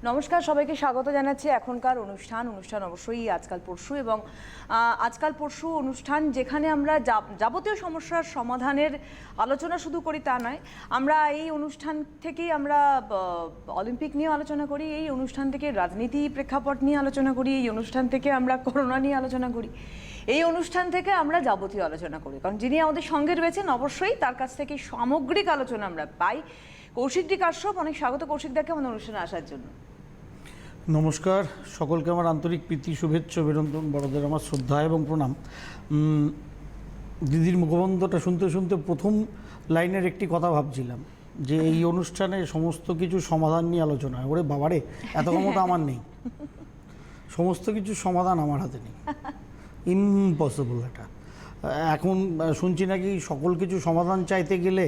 নমস্কার, সবাইকে স্বাগত জানাচ্ছি এখনকার অনুষ্ঠান অবশ্যই আজকাল পরশু এবং আজকাল পরশু অনুষ্ঠান, যেখানে আমরা যাবতীয় সমস্যার সমাধানের আলোচনা শুধু করি তা নয়, আমরা এই অনুষ্ঠান থেকেই আমরা অলিম্পিক নিয়ে আলোচনা করি, এই অনুষ্ঠান থেকে রাজনীতি প্রেক্ষাপট নিয়ে আলোচনা করি, এই অনুষ্ঠান থেকে আমরা করোনা নিয়ে আলোচনা করি, এই অনুষ্ঠান থেকে আমরা যাবতীয় আলোচনা করি, কারণ যিনি আমাদের সঙ্গে রয়েছেন অবশ্যই তার কাছ থেকে সামগ্রিক আলোচনা আমরা পাই। কৌশিকদি কাশ্যপ, অনেক স্বাগত কৌশিকদাকে আমাদের অনুষ্ঠানে আসার জন্য। নমস্কার সকলকে, আমার আন্তরিক প্রীতি, শুভেচ্ছা, অভিনন্দন, বড়দের আমার শ্রদ্ধা এবং প্রণাম। দিদির মুখবন্ধটা শুনতে শুনতে প্রথম লাইনের একটি কথা ভাবছিলাম যে এই অনুষ্ঠানে সমস্ত কিছু সমাধান নিয়ে আলোচনা হয়। ওরে বাবারে, এত ক্ষমতা আমার নেই, সমস্ত কিছু সমাধান আমার হাতে নেই, ইম্পসিবল। এটা এখন শুনছি নাকি সকল কিছু সমাধান চাইতে গেলে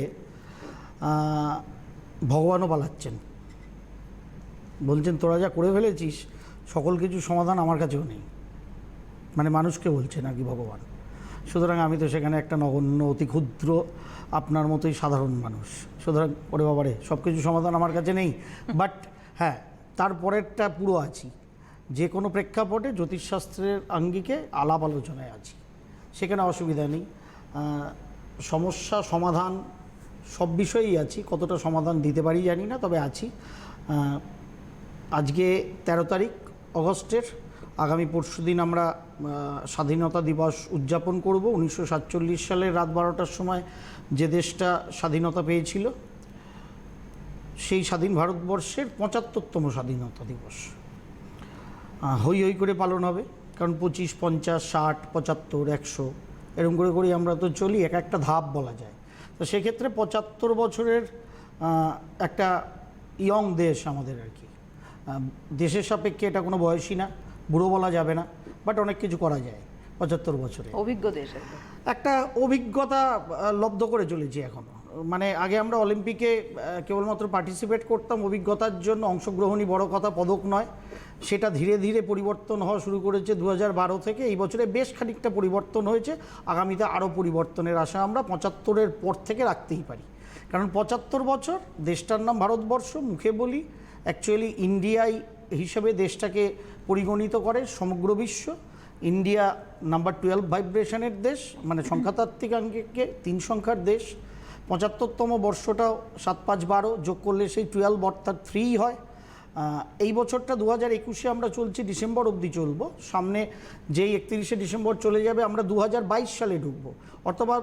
ভগবানও পালাচ্ছেন, বলছেন তোরা যা করে ফেলেছিস সকল কিছু সমাধান আমার কাছেও নেই, মানে মানুষকে বলছে নাকি ভগবান। সুতরাং আমি তো সেখানে একটা নগণ্য, অতি ক্ষুদ্র, আপনার মতোই সাধারণ মানুষ। সুতরাং ওরে বাবারে, সব কিছু সমাধান আমার কাছে নেই, বাট হ্যাঁ, তারপরেরটা পুরো আছি। যে কোনো প্রেক্ষাপটে জ্যোতিষশাস্ত্রের আঙ্গিকে আলাপ আলোচনায় আছি, সেখানে অসুবিধা নেই। সমস্যা সমাধান সব বিষয়েই আছি, কতটা সমাধান দিতে পারি জানি না, তবে আছি। আজকে 13 তারিখ অগস্টের, আগামী পরশুদিন আমরা স্বাধীনতা দিবস উদযাপন করব। 1947 সালের রাত 12টার সময় যে দেশটা স্বাধীনতা পেয়েছিল, সেই স্বাধীন ভারতবর্ষের 75তম স্বাধীনতা দিবস হই হই করে পালন হবে, কারণ 25, 50, 60, 75, 100 এরকম করে করেই আমরা তো চলি, এক একটা ধাপ বলা যায়। তো সেক্ষেত্রে 75 বছরের একটা ইয়ং দেশ আমাদের আর কি। দেশের সাপেক্ষে এটা কোনো বয়সী না, বুড়ো বলা যাবে না, বাট অনেক কিছু করা যায় 75 বছরে। অভিজ্ঞ দেশ, একটা অভিজ্ঞতা লব্ধ করে চলেছি এখনও। মানে আগে আমরা অলিম্পিকে কেবলমাত্র পার্টিসিপেট করতাম অভিজ্ঞতার জন্য, অংশগ্রহণই বড় কথা, পদক নয়। সেটা ধীরে ধীরে পরিবর্তন হওয়া শুরু করেছে 2012 থেকে। এই বছরে বেশ খানিকটা পরিবর্তন হয়েছে, আগামীতে আরও পরিবর্তনের আশা আমরা 75-এর পর থেকে রাখতেই পারি। কারণ 75 বছর, দেশটার নাম ভারতবর্ষ, মুখে বলি, অ্যাকচুয়ালি ইন্ডিয়াই হিসেবে দেশটাকে পরিগণিত করে সমগ্র বিশ্ব। ইন্ডিয়া নাম্বার 12 ভাইব্রেশনের দেশ, মানে সংখ্যাতাত্ত্বিক আঙ্গিকে 3 সংখ্যার দেশ। 75তম বর্ষটাও 7, 5, 12 যোগ করলে সেই 12 অর্থাৎ 3 হয়। এই বছরটা 2021-এ আমরা চলছি, ডিসেম্বর অবধি চলবো। সামনে যেই 31শে ডিসেম্বর চলে যাবে, আমরা 2022 সালে ঢুকবো, অথবা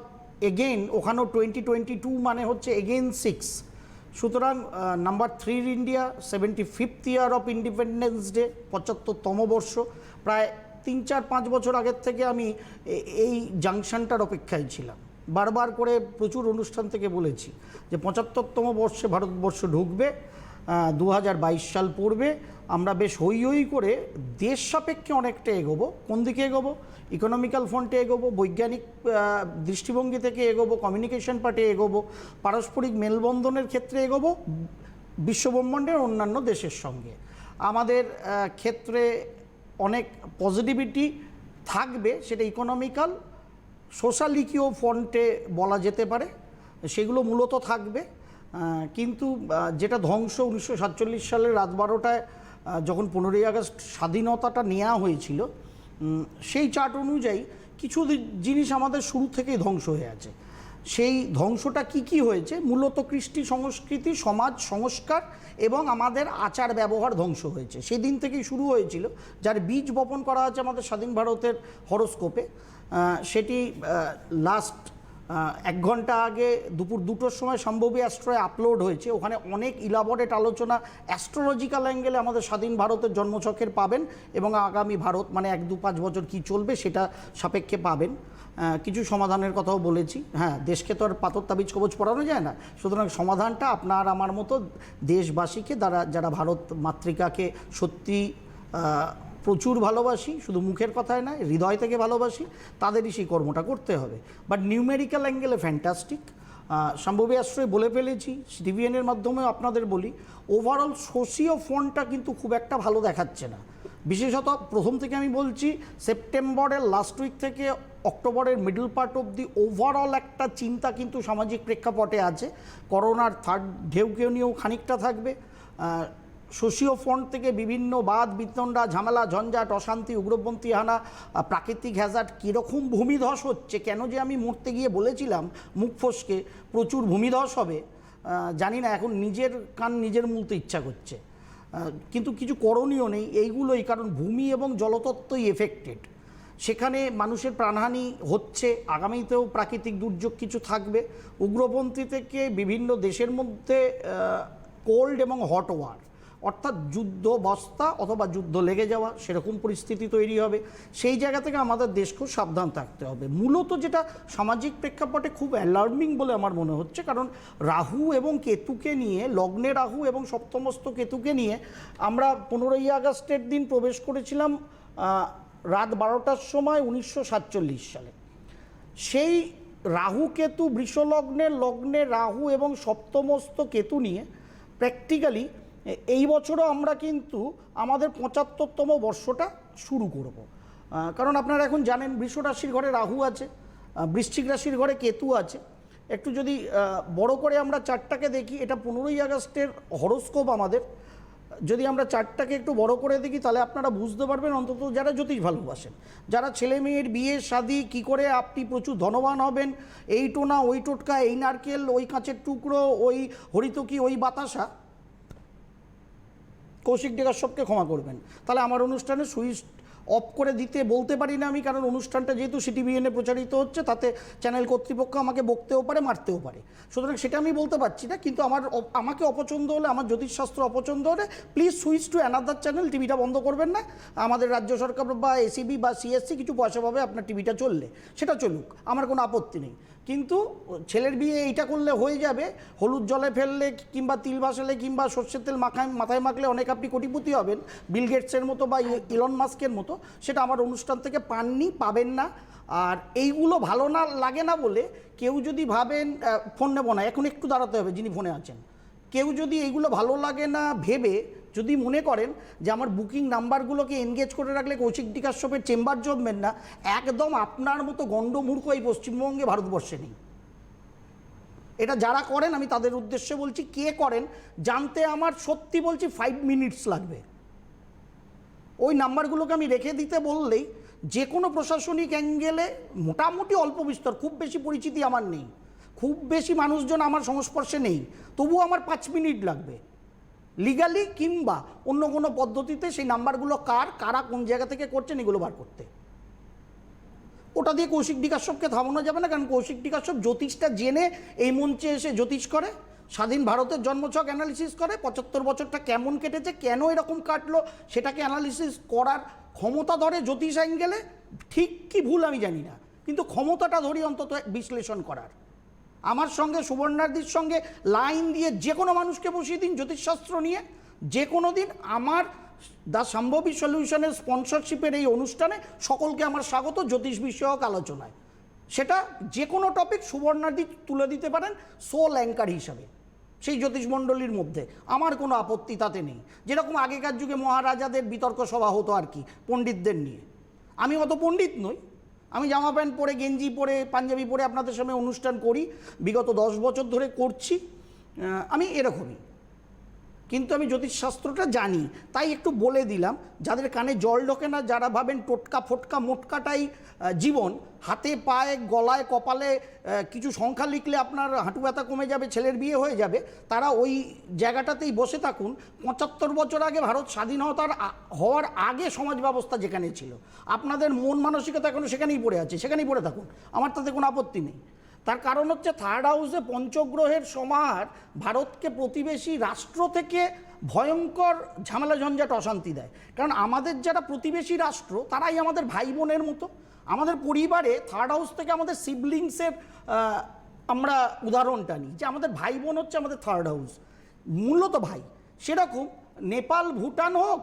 এগেইন ওখানেও 2022 মানে হচ্ছে এগেইন 6। সুতরাং number 3 India, 75th year of independence day, 75তম বর্ষ। প্রায় 3, 4, 5 বছর আগের থেকে আমি এই জাংশনটার অপেক্ষায় ছিলাম। বারবার করে প্রচুর অনুষ্ঠান থেকে বলেছি যে 75তম বর্ষে ভারতবর্ষ ঢুকবে, 2022 সাল পড়বে। আমরা বেশ হই হই করে দেশ সাপেক্ষে অনেকটা এগোবো। কোন দিকে এগোবো? ইকোনমিক্যাল ফ্রন্টে এগোবো, বৈজ্ঞানিক দৃষ্টিভঙ্গি থেকে এগোবো, কমিউনিকেশন পার্টে এগোবো, পারস্পরিক মেলবন্ধনের ক্ষেত্রে এগোবো বিশ্বব্রহ্মাণ্ডের অন্যান্য দেশের সঙ্গে। আমাদের ক্ষেত্রে অনেক পজিটিভিটি থাকবে, সেটা ইকোনমিক্যাল, সোশ্যালিকীয় ফ্রন্টে বলা যেতে পারে, সেগুলো মূলত থাকবে। কিন্তু যেটা ধ্বংস 1947 সালের রাত 12টায় যখন 15ই আগস্ট স্বাধীনতাটা নেওয়া হয়েছিল, সেই চার্ট অনুযায়ী কিছু জিনিস আমাদের শুরু থেকেই ধ্বংস হয়ে আছে। সেই ধ্বংসটা কি হয়েছে? মূলত কৃষ্টি সংস্কৃতি, সমাজ সংস্কার এবং আমাদের আচার ব্যবহার ধ্বংস হয়েছে। সেই দিন থেকেই শুরু হয়েছিল, যার বীজ বপন করা আছে আমাদের স্বাধীন ভারতের হরোস্কোপে। সেটি লাস্ট 1 ঘন্টা আগে দুপুর 2টোর সময় সম্ভবী অ্যাস্ট্রোয় আপলোড হয়েছে। ওখানে অনেক ইলাবোরেট আলোচনা অ্যাস্ট্রোলজিক্যাল অ্যাঙ্গেলে আমাদের স্বাধীন ভারতের জন্মছকের পাবেন, এবং আগামী ভারত মানে 1, 2, 5 বছর কী চলবে সেটা সাপেক্ষে পাবেন। কিছু সমাধানের কথাও বলেছি। হ্যাঁ, দেশকে তো আর পাথর তাবিজ কবজ পড়ানো যায় না, সুতরাং সমাধানটা আপনার আমার মতো দেশবাসীকে, যারা ভারত মাতৃকাকে সত্যি প্রচুর ভালোবাসি, শুধু মুখের কথায় নয়, হৃদয় থেকে ভালোবাসি, তাদেরই সেই কর্মটা করতে হবে। বাট নিউমেরিক্যাল অ্যাঙ্গেলে ফ্যান্টাস্টিক। সম্ভবী আশ্রয় বলে ফেলেছি, টিভিএনের মাধ্যমে আপনাদের বলি, ওভারঅল সোশিও ফ্রন্টটা কিন্তু খুব একটা ভালো দেখাচ্ছে না। বিশেষত প্রথম থেকে আমি বলছি, সেপ্টেম্বরের লাস্ট উইক থেকে অক্টোবরের মিডল পার্ট অবধি ওভারঅল একটা চিন্তা কিন্তু সামাজিক প্রেক্ষাপটে আছে। করোনার থার্ড ঢেউকে নিয়েও খানিকটা থাকবে। সোশিও ফ্রন্ট থেকে বিভিন্ন বাদ বিতণ্ডা, ঝামেলা, ঝঞ্ঝাট, অশান্তি, উগ্রপন্থী হানা, প্রাকৃতিক হ্যাজার্ড, কীরকম ভূমিধস হচ্ছে, কেন যে আমি মরতে গিয়ে বলেছিলাম মুখ ফসকে প্রচুর ভূমিধস হবে, জানি না, এখন নিজের কান নিজের মুলতে ইচ্ছা করছে, কিন্তু কিছু করণীয় নেই। এইগুলোই কারণ ভূমি এবং জলতত্ত্বই এফেক্টেড, সেখানে মানুষের প্রাণহানি হচ্ছে, আগামীতেও প্রাকৃতিক দুর্যোগ কিছু থাকবে। উগ্রপন্থী থেকে বিভিন্ন দেশের মধ্যে কোল্ড এবং হট ওয়ার, অর্থাৎ যুদ্ধ বস্তা অথবা যুদ্ধ লেগে যাওয়া, সেরকম পরিস্থিতি তৈরি হবে। সেই জায়গা থেকে আমাদের দেশকেও সাবধান থাকতে হবে। মূলত যেটা সামাজিক প্রেক্ষাপটে খুব অ্যালার্মিং বলে আমার মনে হচ্ছে, কারণ রাহু এবং কেতুকে নিয়ে, লগ্নে রাহু এবং সপ্তমস্ত কেতুকে নিয়ে আমরা 15ই আগস্টের দিন প্রবেশ করেছিলাম রাত 12টার সময় 1947 সালে। সেই রাহু কেতু লগ্নে রাহু এবং সপ্তমস্ত কেতু নিয়ে প্র্যাকটিক্যালি এই বছরও আমরা কিন্তু আমাদের 75তম বর্ষটা শুরু করব। কারণ আপনারা এখন জানেন বৃষ রাশির ঘরে রাহু আছে, বৃশ্চিক রাশির ঘরে কেতু আছে। একটু যদি বড় করে আমরা চারটাকে দেখি, এটা 15ই আগস্টের হরোস্কোপ আমাদের, যদি আমরা চারটাকে একটু বড় করে দেখি তাহলে আপনারা বুঝতে পারবেন, অন্তত যারা জ্যোতিষ ভালোবাসেন, যারা ছেলে মেয়ের বিয়ে শাদি কী করে আপনি প্রচুর ধনবান হবেন, এই টোনা ওই টোটকা, এই নারকেল ওই কাঁচের টুকরো, ওই হরিতকি ওই বাতাসা, কৌশিক ডেকাশ্যপকে ক্ষমা করবেন। তাহলে আমার অনুষ্ঠানে সুইচ অফ করে দিতে বলতে পারি না আমি, কারণ অনুষ্ঠানটা যেহেতু সিটিভিএনে প্রচারিত হচ্ছে, তাতে চ্যানেল কর্তৃপক্ষ আমাকে বকতেও পারে, মারতেও পারে, সুতরাং সেটা আমি বলতে পারছি না। কিন্তু আমাকে অপছন্দ হলে, আমার জ্যোতিষশাস্ত্র অপছন্দ হলে please switch to another channel, টিভিটা বন্ধ করবেন না। আমাদের রাজ্য সরকার বা এসিবি বা সিএসসি কিছু পয়সা পাবে আপনার টিভিটা চললে, সেটা চলুক, আমার কোনো আপত্তি নেই। কিন্তু ছেলের বিয়ে এইটা করলে হয়ে যাবে, হলুদ জলে ফেললে কিংবা তিল ভাসালে কিংবা সর্ষের তেল মাথায় মাখলে অনেক আপনি কোটিপতি হবেন বিল গেটসের মতো বা ইলন মাস্কের মতো, সেটা আমার অনুষ্ঠান থেকে পাননি, পাবেন না। আর এইগুলো ভালো না লাগে না বলে কেউ যদি ভাবেন, ফোন নেব না, এখন একটু দাঁড়াতে হবে যিনি ফোনে আছেন, কেউ যদি এইগুলো ভালো লাগে না ভেবে যদি মনে করেন যে আমার বুকিং নাম্বারগুলোকে এনগেজ করে রাখলে কৌশিক ডেকাশ্যপের চেম্বার জমবেন না, একদম আপনার মতো গণ্ডমূর্খ এই পশ্চিমবঙ্গে ভারতবর্ষে নেই। এটা যারা করেন আমি তাদের উদ্দেশ্যে বলছি, কে করেন জানতে আমার সত্যি বলছি 5 মিনিটস লাগবে। ওই নাম্বারগুলোকে আমি রেখে দিতে বললেই যে কোনো প্রশাসনিক অ্যাঙ্গেলে মোটামুটি অল্প বিস্তর, খুব বেশি পরিচিতি আমার নেই, খুব বেশি মানুষজন আমার সংস্পর্শে নেই, তবুও আমার 5 মিনিট লাগবে লিগালি কিংবা অন্য কোনো পদ্ধতিতে সেই নাম্বারগুলো কারা কোন জায়গা থেকে করছেন এগুলো বার করতে। ওটা দিয়ে কৌশিক ডেকাশ্যপকে থামানো যাবে না, কারণ কৌশিক ডেকাশ্যপ জ্যোতিষটা জেনে এই মঞ্চে এসে জ্যোতিষ করে, স্বাধীন ভারতের জন্মছক অ্যানালিসিস করে, 75 বছরটা কেমন কেটেছে, কেন এরকম কাটলো সেটাকে অ্যানালিসিস করার ক্ষমতা ধরে জ্যোতিষ অ্যাঙ্গেলে। ঠিক কি ভুল আমি জানি না, কিন্তু ক্ষমতাটা ধরি অন্তত বিশ্লেষণ করার। আমার সঙ্গে সুবর্ণাদির সঙ্গে লাইন দিয়ে যে কোনো মানুষকে বসিয়ে দিন জ্যোতিষশাস্ত্র নিয়ে, যে কোনো দিন আমার দ্য সম্ভবী সলিউশনের স্পন্সরশিপের এই অনুষ্ঠানে সকলকে আমার স্বাগত জ্যোতিষ বিষয়ক আলোচনায়। সেটা যে কোনো টপিক সুবর্ণাদি তুলে দিতে পারেন সোল অ্যাঙ্কার হিসাবে সেই জ্যোতিষমণ্ডলীর মধ্যে, আমার কোনো আপত্তি তাতে নেই। যেরকম আগেকার যুগে মহারাজাদের বিতর্ক সভা হতো আর কি পণ্ডিতদের নিয়ে। আমি অত পণ্ডিত নই, আমি জামা প্যান্ট পরে গেঞ্জি পরে পাঞ্জাবি পরে আপনাদের সামনে অনুষ্ঠান করি, বিগত 10 বছর ধরে করছি, আমি এরকমই। কিন্তু আমি জ্যোতিষশাস্ত্রটা জানি, তাই একটু বলে দিলাম, যাদের কানে জল ঢোকে না, যারা ভাবেন টোটকা ফোটকা মোটকাটাই জীবন, হাতে পায়ে গলায় কপালে কিছু সংখ্যা লিখলে আপনার হাঁটু ব্যথা কমে যাবে, ছেলের বিয়ে হয়ে যাবে, তারা ওই জায়গাটাতেই বসে থাকুন। 75 বছর আগে ভারত স্বাধীনতার হওয়ার আগে সমাজ ব্যবস্থা যেখানে ছিল, আপনাদের মন মানসিকতা এখনো সেখানেই পড়ে আছে, সেখানেই পড়ে থাকুন, আমার তাতে কোনো আপত্তি নেই। তার কারণ হচ্ছে থার্ড হাউসে পঞ্চগ্রহের সমাহার ভারতকে প্রতিবেশী রাষ্ট্র থেকে ভয়ঙ্কর ঝামেলা ঝঞ্ঝাট অশান্তি দেয়। কারণ আমাদের যারা প্রতিবেশী রাষ্ট্র তারাই আমাদের ভাই বোনের মতো। আমাদের পরিবারে থার্ড হাউস থেকে আমাদের সিবলিংসের আমরা উদাহরণটা নিই, যে আমাদের ভাই বোন হচ্ছে আমাদের থার্ড হাউস, মূলত ভাই। সেরকম নেপাল ভুটান হোক,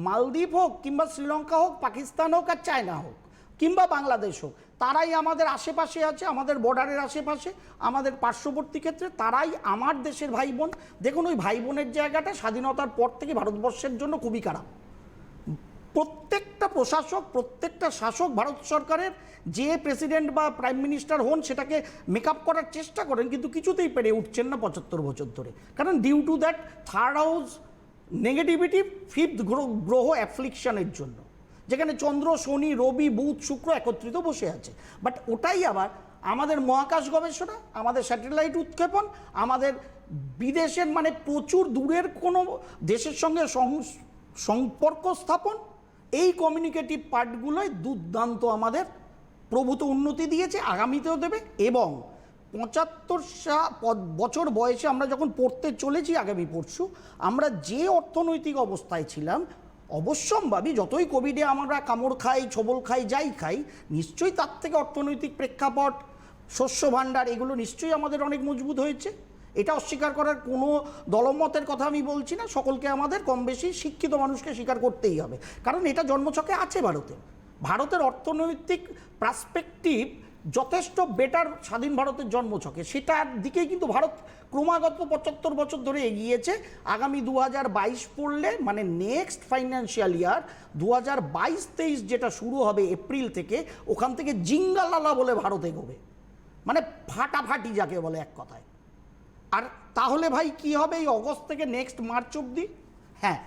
মালদ্বীপ হোক, কিংবা শ্রীলঙ্কা হোক, পাকিস্তান হোক আর চায়না হোক, কিংবা বাংলাদেশ হোক, তারাই আমাদের আশেপাশে আছে, আমাদের বর্ডারের আশেপাশে, আমাদের পার্শ্ববর্তী ক্ষেত্রে, তারাই আমার দেশের ভাই বোন। দেখুন ওই ভাই বোনের জায়গাটা স্বাধীনতার পর থেকে ভারতবর্ষের জন্য খুবই খারাপ। প্রত্যেকটা প্রশাসক, প্রত্যেকটা শাসক ভারত সরকারের যে প্রেসিডেন্ট বা প্রাইম মিনিস্টার হন সেটাকে মেকআপ করার চেষ্টা করেন, কিন্তু কিছুতেই পেরে উঠছেন না 75 বছর ধরে। কারণ due to that third house negativity fifth গ্রহ অ্যাফ্লিকশনের জন্য, যেখানে চন্দ্র, শনি, রবি, বুধ, শুক্র একত্রিত বসে আছে। বাট ওটাই আবার আমাদের মহাকাশ গবেষণা, আমাদের স্যাটেলাইট উৎক্ষেপণ, আমাদের বিদেশের মানে প্রচুর দূরের কোনো দেশের সঙ্গে সম্পর্ক স্থাপন, এই কমিউনিকেটিভ পার্টগুলোই দুর্দান্ত আমাদের প্রভূত উন্নতি দিয়েছে, আগামীতেও দেবে। এবং 75 বছর বয়সে আমরা যখন পড়তে চলেছি আগামী পরশু, আমরা যে অর্থনৈতিক অবস্থায় ছিলাম, অবশ্যম্ভাবী যতই কোভিডে আমরা কামড় খাই, ছবল খাই, যাই খাই, নিশ্চয়ই তার থেকে অর্থনৈতিক প্রেক্ষাপট, শস্য ভাণ্ডার, এগুলো নিশ্চয়ই আমাদের অনেক মজবুত হয়েছে। এটা অস্বীকার করার কোনো দলমতের কথা আমি বলছি না, সকলকে আমাদের কম বেশি শিক্ষিত মানুষকে স্বীকার করতেই হবে, কারণ এটা জন্মছকে আছে ভারতের অর্থনৈতিক পার্সপেক্টিভ যথেষ্ট বেটার স্বাধীন ভারতের জন্মছকে, সেটার দিকেই কিন্তু ভারত ক্রমাগত 75 বছর ধরে এগিয়েছে। আগামী 2022 পড়লে মানে নেক্সট ফাইন্যান্সিয়াল ইয়ার 2022-23 যেটা শুরু হবে এপ্রিল থেকে, ওখান থেকে জিঙ্গালালা বলে ভারত এগোবে, মানে ফাটাফাটি যাকে বলে এক কথায়। আর তাহলে ভাই কি হবে এই অগস্ট থেকে নেক্সট মার্চ অবধি? হ্যাঁ,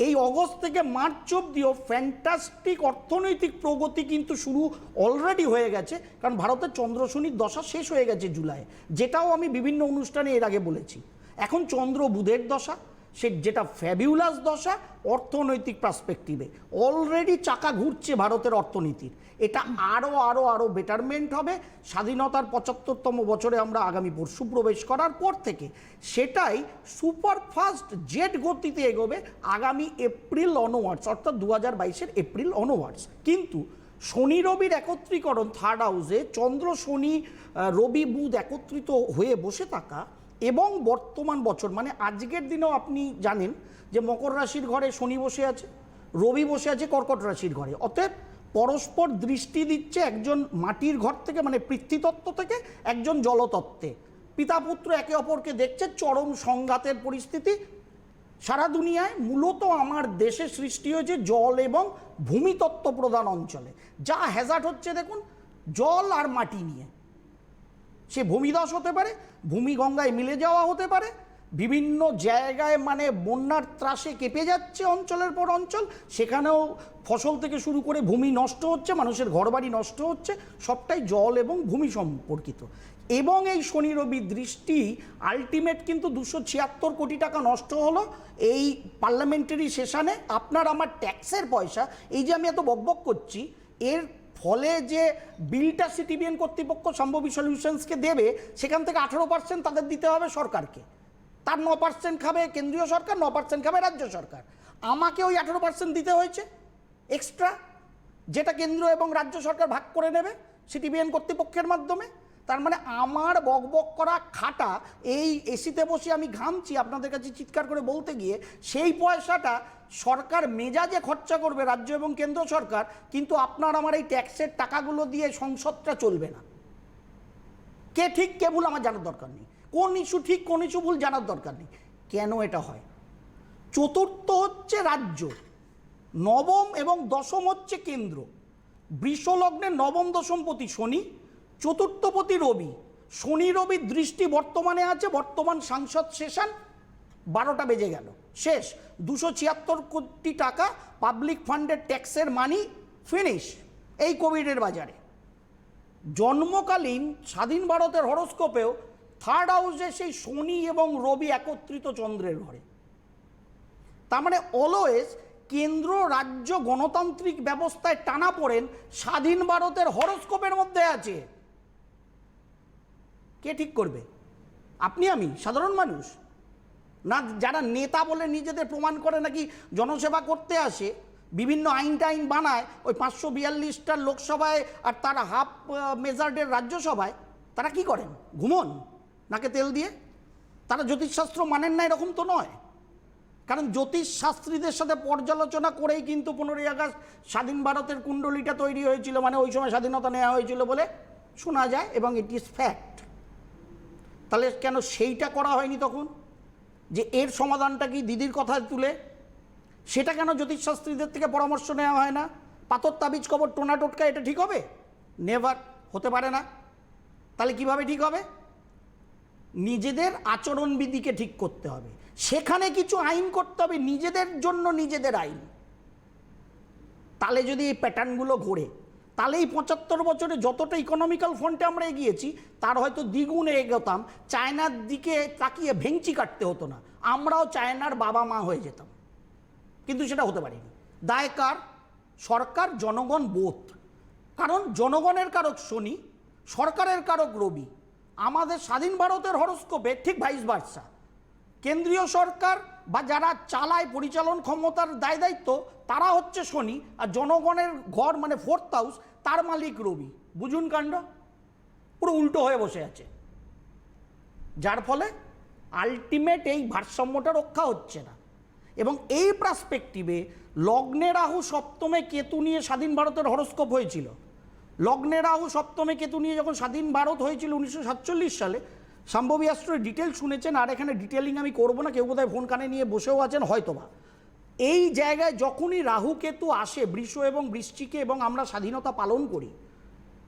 এই অগস্ট থেকে মার্চ অবধিও ফ্যান্টাস্টিক অর্থনৈতিক প্রগতি কিন্তু শুরু অলরেডি হয়ে গেছে, কারণ ভারতের চন্দ্র শনির দশা শেষ হয়ে গেছে জুলাই, যেটাও আমি বিভিন্ন অনুষ্ঠানে এর আগে বলেছি। এখন চন্দ্র বুধের দশা, সে যেটা ফ্যাবিউলাস দশা অর্থনৈতিক পার্সপেক্টিভে, অলরেডি চাকা ঘুরছে ভারতের অর্থনীতির। এটা আরও আরও আরও বেটারমেন্ট হবে স্বাধীনতার 75তম বছরে আমরা আগামী পরশু প্রবেশ করার পর থেকে। সেটাই সুপারফাস্ট জেট গতিতে এগোবে আগামী এপ্রিল অনওয়ার্ডস, অর্থাৎ 2022-এর এপ্রিল অনওয়ার্ডস। কিন্তু শনি রবির একত্রীকরণ থার্ড হাউসে, চন্দ্র শনি রবি বুধ একত্রিত হয়ে বসে থাকা, এবং বর্তমান বছর মানে আজকের দিনেও আপনি জানেন যে মকর রাশির ঘরে শনি বসে আছে, রবি বসে আছে কর্কট রাশির ঘরে। অতএব পরস্পর দৃষ্টি দিচ্ছে, একজন মাটির ঘর থেকে মানে পৃথ্বীতত্ত্ব থেকে, একজন জলতত্ত্বে। পিতা পুত্র একে অপরকে দেখছে, চরম সংঘাতের পরিস্থিতি সারা দুনিয়ায়। মূলত আমার দেশে সৃষ্টি হয়েছে জল এবং ভূমিতত্ত্ব প্রধান অঞ্চলে। যা হ্যাজার্ড হচ্ছে দেখুন, জল আর মাটি নিয়ে, সে ভূমিধস হতে পারে, ভূমি গঙ্গায় মিলে যাওয়া হতে পারে, বিভিন্ন জায়গায় মানে বন্যার ত্রাসে কেঁপে যাচ্ছে অঞ্চলের পর অঞ্চল, সেখানেও ফসল থেকে শুরু করে ভূমি নষ্ট হচ্ছে, মানুষের ঘরবাড়ি নষ্ট হচ্ছে, সবটাই জল এবং ভূমি সম্পর্কিত। এবং এই শনি রবি দৃষ্টি আলটিমেট কিন্তু 276 কোটি টাকা নষ্ট হলো এই পার্লামেন্টারি সেশনে। আপনার আমার ট্যাক্সের পয়সা, এই যে আমি এত বকবক করছি, এর ফলে যে বিলটা সিটিবিএন কর্তৃপক্ষ সম্ভবী সলিউশনসকে দেবে, সেখান থেকে 18% তাদের দিতে হবে সরকারকে, তার 9% খাবে কেন্দ্রীয় সরকার, 9% খাবে রাজ্য সরকার। আমাকে ওই 18% দিতে হয়েছে এক্সট্রা, যেটা কেন্দ্র এবং রাজ্য সরকার ভাগ করে নেবে সিটিবিএন কর্তৃপক্ষের মাধ্যমে। তার মানে আমার বকবক করা খাটা, এই এসিতে বসে আমি ঘামছি আপনাদের কাছে চিৎকার করে বলতে গিয়ে, সেই পয়সাটা সরকার মেজাজে খরচা করবে রাজ্য এবং কেন্দ্র সরকার, কিন্তু আপনার আমার এই ট্যাক্সের টাকাগুলো দিয়ে সংসদটা চলবে না। কে ঠিক কে ভুল আমার জানার দরকার নেই, কোন ইস্যু ঠিক কোন ইস্যু ভুল জানার দরকার নেই। কেন এটা হয়? চতুর্থ হচ্ছে রাজ্য, নবম এবং দশম হচ্ছে কেন্দ্র। বৃষলগ্নে নবম দশমপতি শনি, চতুর্থপতি রবি। শনি রবির দৃষ্টি বর্তমানে আছে, বর্তমান সাংসদ সেশন 12টা বেজে গেল, শেষ। 276 কোটি টাকা পাবলিক ফান্ডের ট্যাক্সের মানি ফিনিশ এই কোভিডের বাজারে। জন্মকালীন স্বাধীন ভারতের হরোস্কোপেও থার্ড হাউসে সেই শনি এবং রবি একত্রিত চন্দ্রের ঘরে। তার মানে অলওয়েজ কেন্দ্র রাজ্য গণতান্ত্রিক ব্যবস্থায় টানাপোড়েন স্বাধীন ভারতের হরোস্কোপের মধ্যে আছে। কে ঠিক করবে? আপনি আমি সাধারণ মানুষ না? যারা নেতা বলে নিজেদের প্রমাণ করে নাকি জনসেবা করতে আসে, বিভিন্ন আইন টাইন বানায় ওই 542টা লোকসভায় আর তার হাফ মেজার্ডের রাজ্যসভায়, তারা কি করেন? ঘুমন নাকে তেল দিয়ে? তারা জ্যোতিষশাস্ত্র মানেন না এরকম তো নয়, কারণ জ্যোতিষশাস্ত্রীদের সাথে পর্যালোচনা করেই কিন্তু 15ই আগস্ট স্বাধীন ভারতের কুণ্ডলিটা তৈরি হয়েছিল, মানে ওই সময় স্বাধীনতা নেওয়া হয়েছিল বলে শোনা যায়, এবং ইট ইজ ফ্যাক্ট। তাহলে কেন সেইটা করা হয়নি তখন, যে এর সমাধানটা কি দিদির কথায় তুলে? সেটা কেন জ্যোতিষশাস্ত্রীদের থেকে পরামর্শ নেওয়া হয় না? পাথর তাবিজ কবর টোনা টোটকা এটা ঠিক হবে? নেভার, হতে পারে না। তাহলে কিভাবে ঠিক হবে? নিজেদের আচরণবিধিকে ঠিক করতে হবে, সেখানে কিছু আইন করতে হবে, নিজেদের জন্য নিজেদের আইন। তাহলে যদি এই প্যাটার্নগুলো ঘোরে, তাহলে এই 75 বছরে যতটা ইকোনমিক্যাল ফ্রন্টে আমরা এগিয়েছি তার হয়তো দ্বিগুণ এগোতাম, চায়নার দিকে তাকিয়ে ভেঙচি কাটতে হতো না, আমরাও চায়নার বাবা মা হয়ে যেতাম। কিন্তু সেটা হতে পারেনি। দায় কার? সরকার, জনগণ, বোধ। কারণ জনগণের কারক শনি, সরকারের কারক রবি। আমাদের স্বাধীন ভারতের হরস্কোপে ঠিক ভাইস ভার্সা। কেন্দ্রীয় সরকার বা যারা চালায় পরিচালন ক্ষমতার দায় দায়িত্ব তারা হচ্ছে শনি, আর জনগণের ঘর মানে 4th হাউস তার মালিক রবি। বুঝুন কাণ্ড, পুরো উল্টো হয়ে বসে আছে, যার ফলে আলটিমেট এই ভারসাম্যটা রক্ষা হচ্ছে না। এবং এই পার্সপেক্টিভে লগ্নে রাহু সপ্তমে কেতু নিয়ে স্বাধীন ভারতের হরস্কোপ হয়েছিল। লগ্নে রাহু সপ্তমে কেতু নিয়ে যখন স্বাধীন ভারত হয়েছিল 1947 সালে, শাম্ভবী অ্যাস্ট্রোর ডিটেল শুনেছেন, আর এখানে ডিটেলিং আমি করবো না, কেউ বোধহয় ফোন কানে নিয়ে বসেও আছেন হয়তোবা। এই জায়গায় যখনই রাহু কেতু আসে বৃষ এবং বৃশ্চিকে এবং আমরা স্বাধীনতা পালন করি,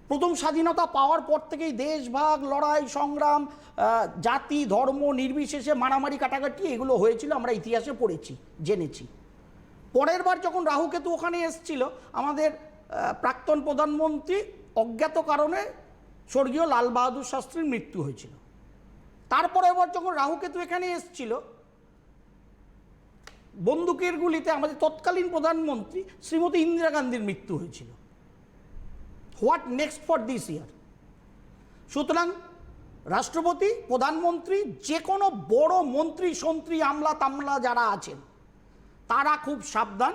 প্রথম স্বাধীনতা পাওয়ার পর থেকেই দেশভাগ, লড়াই, সংগ্রাম, জাতি ধর্ম নির্বিশেষে মারামারি কাটাকাটি এগুলো হয়েছিল, আমরা ইতিহাসে পড়েছি, জেনেছি। পরের বার যখন রাহু কেতু ওখানে এসেছিল, আমাদের প্রাক্তন প্রধানমন্ত্রী অজ্ঞাত কারণে স্বর্গীয় লাল বাহাদুর শাস্ত্রীর মৃত্যু হয়েছিল। তারপরের বার যখন রাহু কেতু এখানে এসেছিল, বন্দুকের গুলিতে আমাদের তৎকালীন প্রধানমন্ত্রী শ্রীমতী ইন্দিরা গান্ধীর মৃত্যু হয়েছিল। হোয়াট নেক্সট ফর দিস ইয়ার? সুতরাং রাষ্ট্রপতি, প্রধানমন্ত্রী, যে কোনো বড় মন্ত্রী সন্ত্রী আমলা তামলা যারা আছেন তারা খুব সাবধান।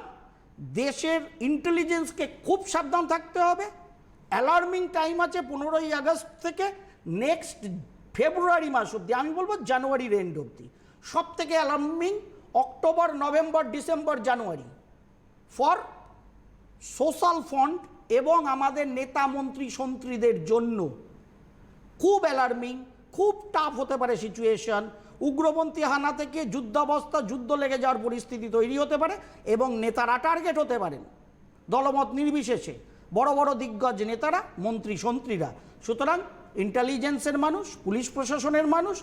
দেশের ইন্টেলিজেন্সকে খুব সাবধান থাকতে হবে। অ্যালার্মিং টাইম আছে 15ই আগস্ট থেকে নেক্সট ফেব্রুয়ারি মাস অবধি, আমি বলবো জানুয়ারির এন্ড অবধি। সব থেকে alarming October, November, December, January for social front এবং আমাদের নেতা মন্ত্রী সন্ত্রীদের জন্য খুব অ্যালার্মিং, খুব টাফ হতে পারে সিচুয়েশন। উগ্রপন্থী হানা থেকে যুদ্ধাবস্থা, যুদ্ধ লেগে যাওয়ার পরিস্থিতি তৈরি হতে পারে এবং নেতারা টার্গেট হতে পারেন, দলমত নির্বিশেষে বড় বড় দিগ্গজ নেতারা, মন্ত্রী সন্ত্রীরা। সুতরাং ইন্টেলিজেন্সের মানুষ, পুলিশ প্রশাসনের মানুষ,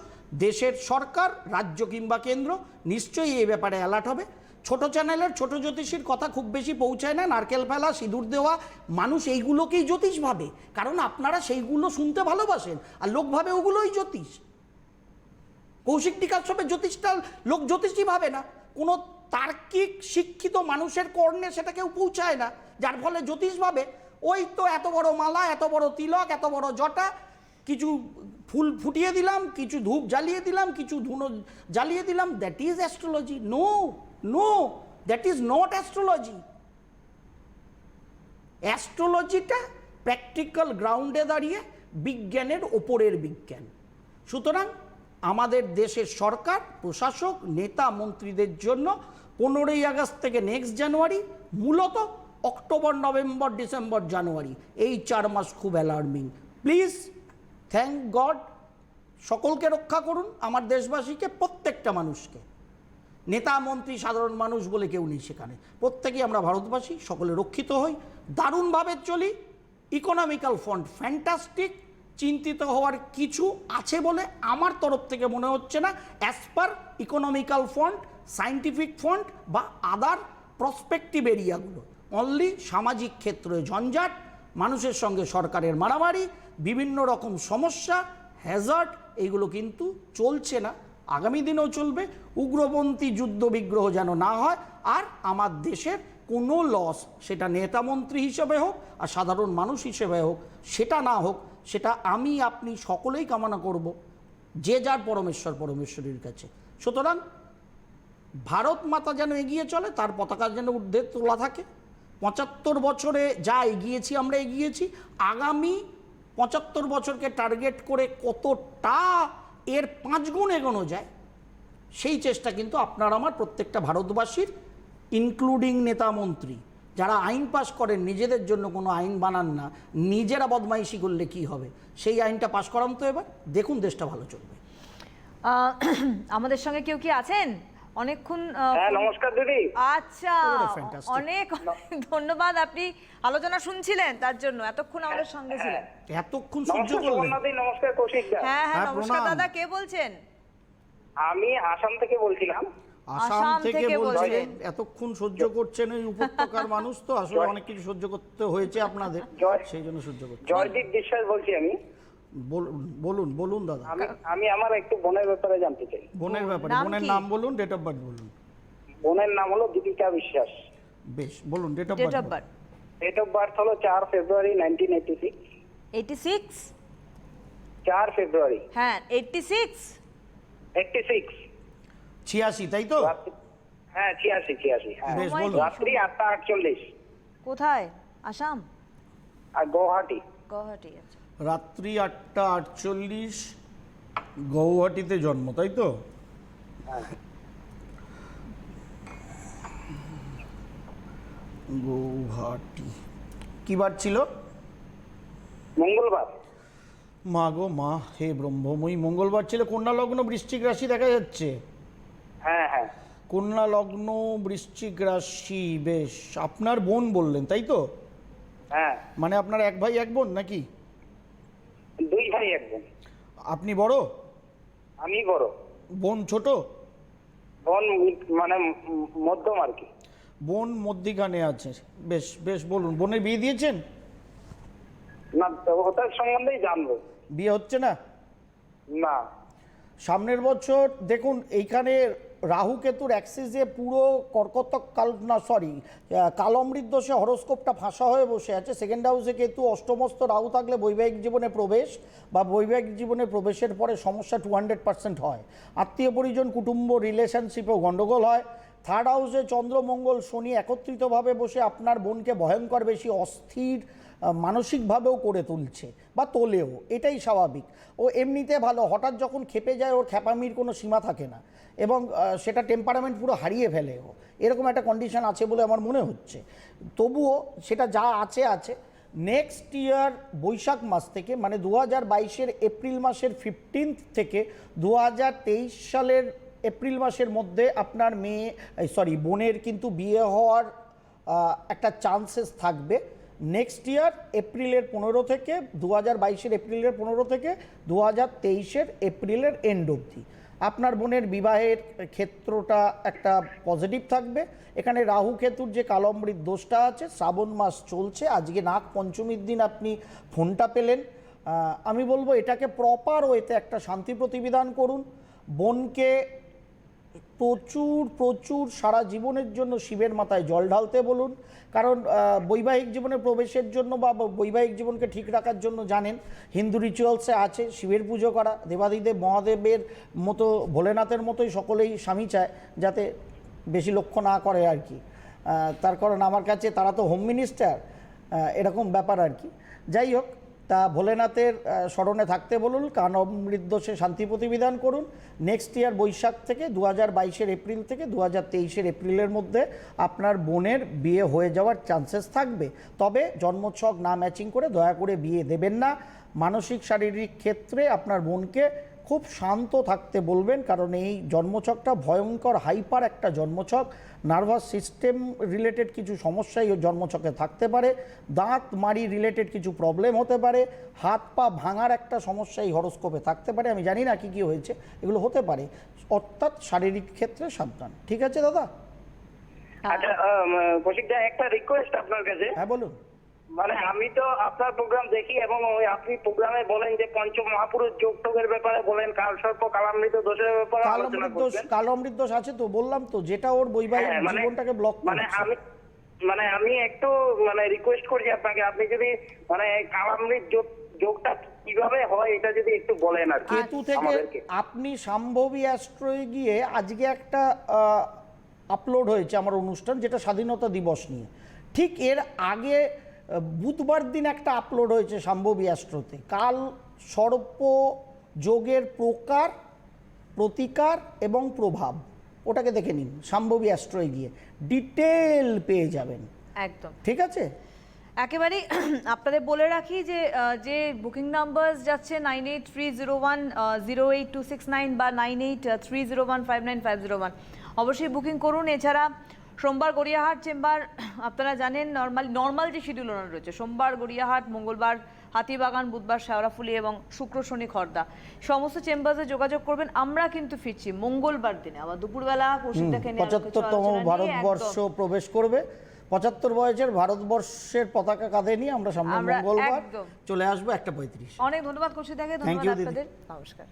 দেশের সরকার, রাজ্য কিংবা কেন্দ্র নিশ্চয়ই এই ব্যাপারে অ্যালার্ট হবে। ছোট চ্যানেলের ছোট জ্যোতিষীর কথা খুব বেশি পৌঁছায় না, নারকেল ফেলা, সিঁদুর দেওয়া, মানুষ এইগুলোকেই জ্যোতিষ ভাবে, কারণ আপনারা সেইগুলো শুনতে ভালোবাসেন, আর লোক ভাবে ওগুলোই জ্যোতিষ। কৌশিক টিকার সবে জ্যোতিষটা লোক জ্যোতিষই ভাবে না, কোনো তার্কিক শিক্ষিত মানুষের কর্ণে সেটা কেউ পৌঁছায় না, যার ফলে জ্যোতিষ ভাবে ওই তো এত বড় মালা, এত বড় তিলক, এত বড় জটা, কিছু ফুল ফুটিয়ে দিলাম, কিছু ধূপ জ্বালিয়ে দিলাম, কিছু ধুনো জ্বালিয়ে দিলাম, that is astrology. No no, that is not astrology. অ্যাস্ট্রোলজিটা প্র্যাকটিক্যাল গ্রাউন্ডে দাঁড়িয়ে বিজ্ঞানের ওপরের বিজ্ঞান। সুতরাং আমাদের দেশের সরকার, প্রশাসক, নেতা মন্ত্রীদের জন্য 15ই আগস্ট থেকে নেক্সট জানুয়ারি, মূলত অক্টোবর, নভেম্বর, ডিসেম্বর, জানুয়ারি, এই 4 মাস খুব অ্যালার্মিং। প্লিজ, থ্যাংক গড, সকলকে রক্ষা করুন, আমার দেশবাসীকে, প্রত্যেকটা মানুষকে। নেতা মন্ত্রী সাধারণ মানুষ বলে কেউ নেই সেখানে, প্রত্যেকেই আমরা ভারতবাসী, সকলে রক্ষিত হই, দারুণভাবে চলি। ইকোনমিক্যাল ফ্রন্ট ফ্যান্টাস্টিক, চিন্তিত হওয়ার কিছু আছে বলে আমার তরফ থেকে মনে হচ্ছে না, as per economical front, scientific front বা আদার প্রসপেক্টিভ এরিয়াগুলো। অনলি সামাজিক ক্ষেত্রে ঝঞ্ঝাট, মানুষের সঙ্গে সরকারের মারামারি, বিভিন্ন রকম সমস্যা, হ্যাজার্ড, এইগুলো কিন্তু চলছে না, আগামী দিনেও চলবে। উগ্রপন্থী যুদ্ধ বিগ্রহ যেন না হয়, আর আমার দেশের কোনো লস, সেটা নেতা মন্ত্রী হিসেবে হোক আর সাধারণ মানুষ হিসেবে হোক, সেটা না হোক, সেটা আমি আপনি সকলেই কামনা করব, যে যার পরমেশ্বর পরমেশ্বরীর কাছে। সুতরাং ভারত মাতা যেন এগিয়ে চলে, তার পতাকা যেন ঊর্ধ্বে তোলা থাকে। 75 বছরে যা এগিয়েছি আমরা এগিয়েছি, আগামী 75 বছরকে টার্গেট করে কতটা এর 5 গুণ এগোনো যায়, সেই চেষ্টা কিন্তু আপনার আমার প্রত্যেকটা ভারতবাসীর, ইনক্লুডিং নেতা মন্ত্রী যারা আইন পাশ করেন, নিজেদের জন্য কোনো আইন বানান না, নিজেরা বদমাইশি করলে কি হবে, সেই আইনটা পাশ করান তো এবার, দেখুন দেশটা ভালো চলবে। আমাদের সঙ্গে কেউ কি আছেন? অনেকক্ষণ হ্যাঁ নমস্কার দিদি। আচ্ছা, Oh, fantastic. অনেক ধন্যবাদ, আপনি আলোচনা শুনছিলেন তার জন্য এতক্ষণ আমাদের সঙ্গে ছিলেন। এতক্ষণ সহ্য নমস্কার করলেন? সুবর্ণাদি, নমস্কার কৌশিক দা। হ্যাঁ হ্যাঁ, হ্যাঁ, নমস্কার প্রণাম। দাদা, কে বলছেন? আমি আসাম থেকে বলছিলাম। আসাম আসাম থেকে থেকে বলছেন, বলছেন। এতক্ষণ সহ্য করছেন, এই উপত্যকার মানুষ তো আসলে অনেক কিছু সহ্য করতে হয়েছে আপনাদের, জয়। সেই জন্য সহ্য করছেন। জয়দীপ বিশ্বাস বলছি আমি। বলুন বলুন দাদা। আমি আমার একটু বোনের ব্যাপারে জানতে চাই। বোনের ব্যাপারে, নাম বোনের কি? নাম বলুন, ডেট অফ বার্থ বলুন। বোনের নাম হলো দীপিকা বিশ্বাস। বেশ, বলুন date of date of birth. Birth? Date of birth হলো 4 ফেব্রুয়ারি 1986। 86? 4 ফেব্রুয়ারি। হ্যাঁ 86। 86। 86, তাই তো? হ্যাঁ 86। হ্যাঁ বেশ, সময় বলুন। কি? রাত্রি 8টা 48। কোথায়? আসাম? আর গৌহাটি। গুয়াহাটি। আচ্ছা। রাত্রি 8টা 48, গৌহাটিতে জন্ম, তাই তো? হ্যাঁ। গৌহাটি। কি বার ছিল? মঙ্গলবার। মা গো মা, হে ব্রহ্মময়ী, মঙ্গলবার ছিল। কন্যা লগ্ন, বৃশ্চিক রাশি দেখা যাচ্ছে। হ্যাঁ হ্যাঁ কন্যা লগ্ন, বৃশ্চিক রাশি। বেশ, আপনার বোন বললেন, তাই তো? হ্যাঁ। মানে আপনার এক ভাই এক বোন নাকি? 2 ভাই এক বোন। আপনি বড়? আমি বড়। বোন ছোট? বোন মানে মধ্যম আর কি। বোন মধ্যিখানে আছে। বেশ বেশ, বলুন। বোনের বিয়ে দিয়েছেন? না, ওটার সম্বন্ধেই জানবো। বিয়ে হচ্ছে না? না। সামনের বছর দেখুন, এইখানে রাহু কেতুর অ্যাক্সিসে পুরো কর্কটক কাল, না সরি, কালমৃত দোষে হরস্কোপটা ফাঁসা হয়ে বসে আছে। সেকেন্ড হাউসে কেতু, অষ্টমস্ত রাহু থাকলে বৈবাহিক জীবনে প্রবেশ বা বৈবাহিক জীবনে প্রবেশের পরে সমস্যা 200% হয়। আত্মীয় পরিজন, কুটুম্ব, রিলেশনশিপেও গণ্ডগোল হয়। থার্ড হাউসে চন্দ্র মঙ্গল শনি একত্রিতভাবে বসে আপনার বোনকে ভয়ঙ্কর বেশি অস্থির মানসিকভাবেও করে তুলছে বা তোলেও, এটাই স্বাভাবিক। ও এমনিতে ভালো, হঠাৎ যখন খেপে যায় ওর খ্যাপামির কোনো সীমা থাকে না, এবং সেটা টেম্পারামেন্ট পুরো হারিয়ে ফেলে ও। এরকম একটা কন্ডিশন আছে বলে আমার মনে হচ্ছে। তবুও সেটা যা আছে আছে। নেক্সট ইয়ার বৈশাখ মাস থেকে, মানে 2022-এর এপ্রিল মাসের 15 থেকে 2023 সালের এপ্রিল মাসের মধ্যে আপনার বোনের কিন্তু বিয়ে হওয়ার একটা চান্সেস থাকবে। নেক্সট ইয়ার এপ্রিলের 15 থেকে 2022-এর এপ্রিলের 15 থেকে 2023-এর এপ্রিলের এন্ড অবধি আপনার বোনের বিবাহের ক্ষেত্রটা একটা পজিটিভ থাকবে। এখানে রাহু কেতুর যে কালমৃত দোষটা আছে, শ্রাবণ মাস চলছে, আজকে নাগ পঞ্চমীর দিন আপনি ফোনটা পেলেন। আমি বলবো এটাকে প্রপার ওয়েতে একটা শান্তি প্রতিবিধান করুন। বোনকে প্রচুর প্রচুর সারা জীবনের জন্য শিবের মাথায় জল ঢালতে বলুন। কারণ বৈবাহিক জীবনে প্রবেশের জন্য বা বৈবাহিক জীবনকে ঠিক রাখার জন্য জানেন হিন্দু রিচুয়ালসে আছে শিবের পুজো করা। দেবাদিদেব মহাদেবের মতো, ভোলেনাথের মতোই সকলেই স্বামী চায় যাতে বেশি লক্ষ্য না করে আর কি। তার কারণ আমার কাছে তারা তো হোম মিনিস্টার, এরকম ব্যাপার আর কি। যাই হোক, তা ভোলেনাথের স্মরণে থাকতে বলুন, কালমৃত দোষে শান্তি প্রতিবিধান করুন। নেক্সট ইয়ার বৈশাখ থেকে 2022-এর এপ্রিল থেকে 2023-এর এপ্রিলের মধ্যে আপনার বোনের বিয়ে হয়ে যাওয়ার চান্সেস থাকবে। তবে জন্মছক না ম্যাচিং করে দয়া করে বিয়ে দেবেন না। মানসিক শারীরিক ক্ষেত্রে আপনার বোনকে খুব শান্ত থাকতে বলবেন, কারণ এই জন্মছকটা ভয়ঙ্কর হাইপার একটা জন্মছক। নার্ভাস সিস্টেম রিলেটেড কিছু সমস্যাই ওই জন্মছকে থাকতে পারে। দাঁত মাড়ি রিলেটেড কিছু প্রবলেম হতে পারে। হাত পা ভাঙার একটা সমস্যা এই হরস্কোপে থাকতে পারে। আমি জানি না কী কী হয়েছে, এগুলো হতে পারে। অর্থাৎ শারীরিক ক্ষেত্রে সাবধান। ঠিক আছে দাদা? আচ্ছা কৌশিক দা, একটা রিকোয়েস্ট আপনার কাছে। হ্যাঁ বলুন। মানে আমি তো আপনার প্রোগ্রাম দেখি এবং ওই আপনি প্রোগ্রামে বলেন যে পঞ্চ মহাপুরুষ যোগ টোগের ব্যাপারে বলেন, কালসর্প কালামৃত দোষের ব্যাপারে আলোচনা করবেন। কালমৃত দোষ আছে তো, বললাম তো, যেটা ওর বৈবাহিক জীবনটাকে ব্লক করছে। আমি একটু রিকোয়েস্ট করছি আপনাকে, আপনি যদি কালামৃত যোগটা কিভাবে হয় এটা যদি একটু বলেন আর কি কেতু থেকে আমাদেরকে। আপনি সম্ভবী অ্যাস্ট্রোয় গিয়ে আজকে একটা আপলোড হয়েছে আমার অনুষ্ঠান, যেটা স্বাধীনতা দিবস নিয়ে। ঠিক এর আগে বুধবার দিন একটা আপলোড হয়েছে সম্ভবী অ্যাস্ট্রোতে, কাল সর্প যোগের প্রকার, প্রতিকার এবং প্রভাব। ওটাকে দেখে নিন সম্ভবী অ্যাস্ট্রোয় গিয়ে, ডিটেল পেয়ে যাবেন। একদম ঠিক আছে? একেবারেই আপনাদের বলে রাখি যে যে বুকিং নাম্বার যাচ্ছে 9830108269 বা 9830159501, অবশ্যই বুকিং করুন। এছাড়া সোমবার গড়িয়াহাট চেম্বার, আপনারা জানেন নর্মাল যে শিডিউল ওনার রয়েছে, সোমবার গড়িয়াহাট, মঙ্গলবার হাতিবাগান, বুধবার শেওড়াফুলি এবং শুক্র শনি খড়দা, সমস্ত চেম্বারে যোগাযোগ করবেন। আমরা কিন্তু ফিরছি মঙ্গলবার দিনে আবার দুপুরবেলা কৌশিকদাকে নিয়ে আরো কিছু 75তম আলোচনা নিয়ে। ভারতবর্ষ প্রবেশ করবে। 75 বয়সের ভারতবর্ষের পতাকা কাঁধে নিয়ে আমরা সামনে আমরা মঙ্গলবার একদম চলে আসবো 1:35। অনেক ধন্যবাদ কৌশিকদাকে, Thank ধন্যবাদ you, দিদি। আপনাদের, নমস্কার।